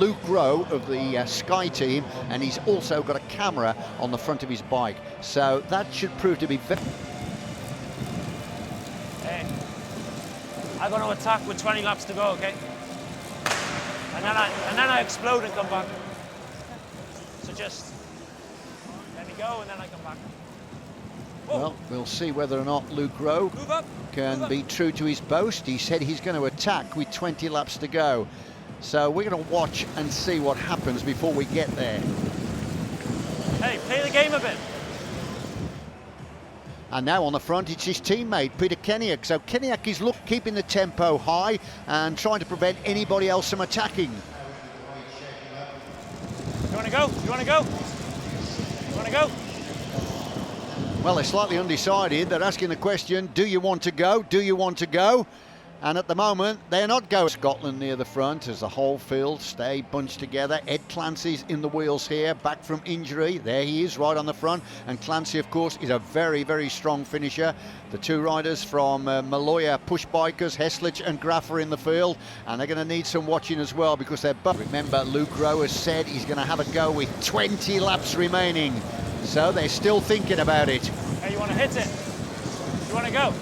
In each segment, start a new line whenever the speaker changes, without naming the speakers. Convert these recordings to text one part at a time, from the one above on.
Luke Rowe of the Sky team, and he's also got a camera on the front of his bike, so that should prove to be very...
Hey, I'm going to attack with 20 laps to go, okay? And then I explode and come back. So just let me go and then I come back. Whoa.
Well, we'll see whether or not Luke Rowe can be true to his boast. He said he's going to attack with 20 laps to go. So we're going to watch and see what happens before we get there.
Hey, play the game a bit.
And now on the front, it's his teammate, Peter Kenniak. So Kenniak is keeping the tempo high and trying to prevent anybody else from attacking.
You want to go? You want to go? You want to go?
Well, they're slightly undecided. They're asking the question, do you want to go? Do you want to go? And at the moment, they're not going. Scotland near the front as the whole field stay bunched together. Ed Clancy's in the wheels here, back from injury. There he is, right on the front. And Clancy, of course, is a very, very strong finisher. The two riders from Maloya Push Bikers, Heslich and Graf, are in the field. And they're going to need some watching as well because they're both... Remember, Luke Rowe has said he's going to have a go with 20 laps remaining. So they're still thinking about it.
Hey, you want to hit it? You want to go?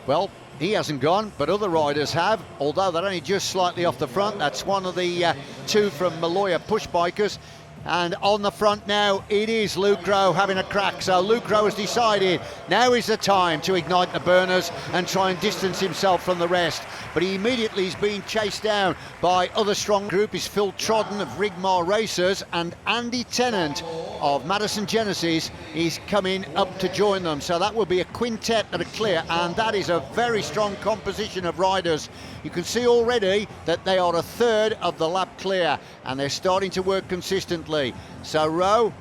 Well, he hasn't gone, but other riders have, although they're only just slightly off the front. That's one of the two from Maloya Push Bikers. And on the front now, it is Luke Rowe having a crack. So Luke Rowe has decided now is the time to ignite the burners and try and distance himself from the rest. But he immediately is being chased down by other strong group. Is Phil Trodden of Rigmar Racers, and Andy Tennant of Madison Genesis is coming up to join them. So that will be a quintet that are clear, and that is a very strong composition of riders. You can see already that they are a third of the lap clear, and they're starting to work consistently. So Rowe,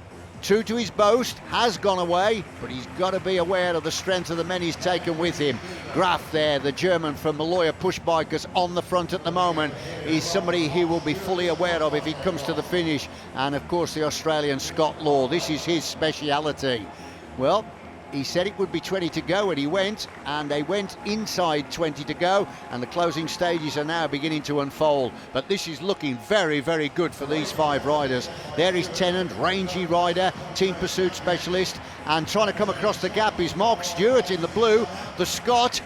true to his boast, has gone away, but he's got to be aware of the strength of the men he's taken with him. Graf there, the German from Maloya Push Bikers, on the front at the moment. He's somebody he will be fully aware of if he comes to the finish. And of course the Australian Scott Law, this is his speciality. Well, he said it would be 20 to go, and he went, and they went inside 20 to go, and the closing stages are now beginning to unfold. But this is looking very, very good for these five riders. There is Tennant, rangy rider, team pursuit specialist, and trying to come across the gap is Mark Stewart in the blue, the Scot.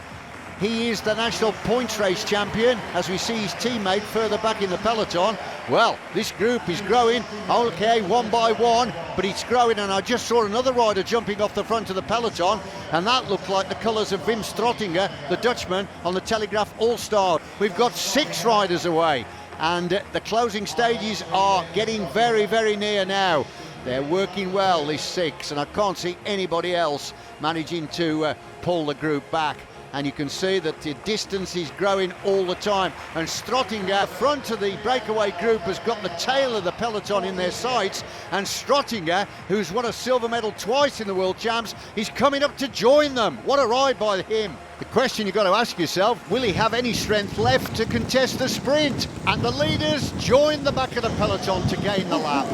He is the national points race champion, as we see his teammate further back in the peloton. Well, this group is growing, okay, one by one, but it's growing, and I just saw another rider jumping off the front of the peloton, and that looked like the colours of Wim Strottinger, the Dutchman, on the Telegraph All-Star. We've got 6 riders away, and the closing stages are getting very, very near now. They're working well, these 6, and I can't see anybody else managing to pull the group back. And you can see that the distance is growing all the time. And Strottinger, front of the breakaway group, has got the tail of the peloton in their sights. And Strottinger, who's won a silver medal twice in the World Champs, is coming up to join them. What a ride by him. The question you've got to ask yourself, will he have any strength left to contest the sprint? And the leaders join the back of the peloton to gain the lap.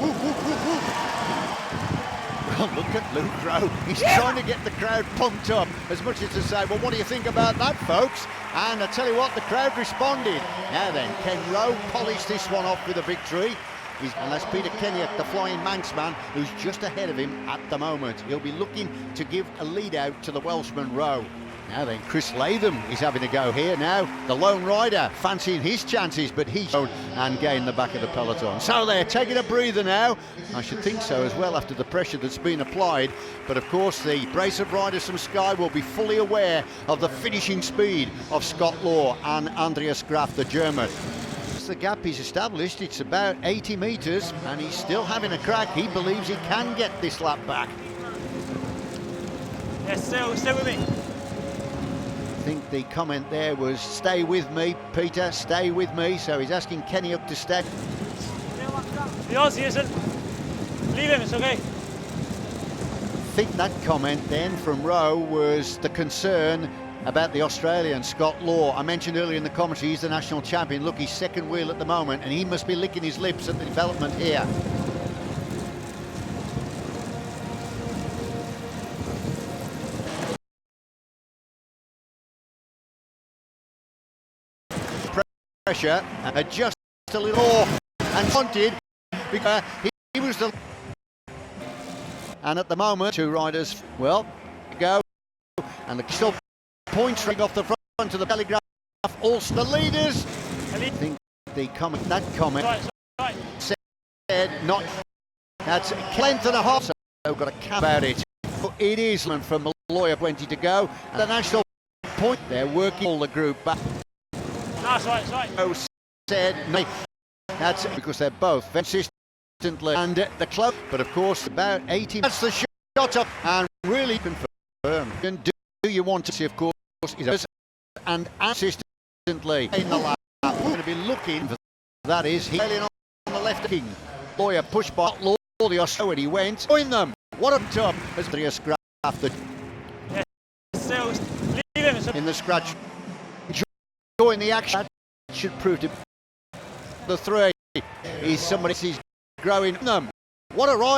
Look at Luke Rowe. He's trying to get the crowd pumped up, as much as to say, well, what do you think about that, folks? And I tell you what, the crowd responded. Now then, can Rowe polish this one off with a victory? And that's Peter Kenniak, the Flying Manxman, who's just ahead of him at the moment. He'll be looking to give a lead out to the Welshman Rowe. Now then, Chris Latham is having a go here now. The lone rider fancying his chances, but he's and gained the back of the peloton. So they're taking a breather now. I should think so as well after the pressure that's been applied. But of course, the brace of riders from Sky will be fully aware of the finishing speed of Scott Law and Andreas Graf, the German. The gap is established, it's about 80 metres, and he's still having a crack. He believes he can get this lap back.
Yes, stay with me.
I think the comment there was, stay with me, Peter, stay with me. So he's asking Kenny up to step.
The Aussie isn't. Leave him, it's okay.
I think that comment then from Rowe was the concern about the Australian, Scott Law. I mentioned earlier in the commentary, he's the national champion. Look, he's second wheel at the moment, and he must be licking his lips at the development here. pressure, just a little more, and wanted because he was the. And at the moment, two riders, well, go, and the still points off the front of the Telegraph. Also, the leaders. I think that comment said not. That's length and a half. So got a cap about it. It is from Malloy 20 to go. And the national point. They're working all the group back.
No, it's right.
Said no. That's because they're both consistently and the club. But of course, about 80. That's the shot up and really confirmed. And do you want to see, of course, is and consistently in the lap. We're going to be looking for that. Is he on the left? King Lawyer pushed by the Australian. He went in them. What a top as Andreea scrapped the in the scratch. Enjoying the action. That should prove to the three. He's somebody. He's growing them. What a ride